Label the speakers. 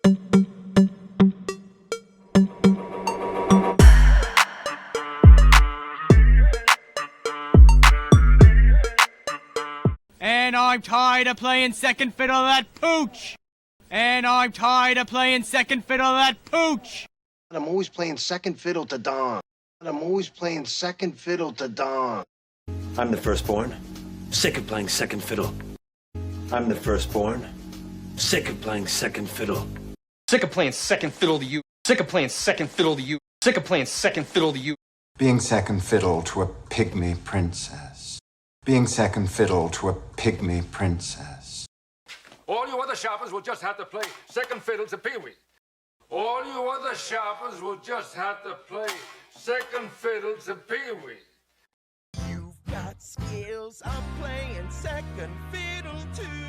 Speaker 1: And I'm tired of playing second fiddle to that pooch. And I'm tired of playing second fiddle to that pooch.
Speaker 2: I'm always playing second fiddle to Don. I'm always playing second fiddle to Don.
Speaker 3: I'm the firstborn, sick of playing second fiddle. I'm the firstborn, sick of playing second fiddle.
Speaker 4: Sick of playing second fiddle to you. Sick of playing second fiddle to you. Sick of playing second fiddle to you.
Speaker 5: Being second fiddle to a pygmy princess. Being second fiddle to a pygmy princess.
Speaker 6: All you other shoppers will just have to play second fiddle to Pee-wee. All you other shoppers will just have to play second fiddle to Pee-wee.
Speaker 7: You've got skills, I'm playing second fiddle too.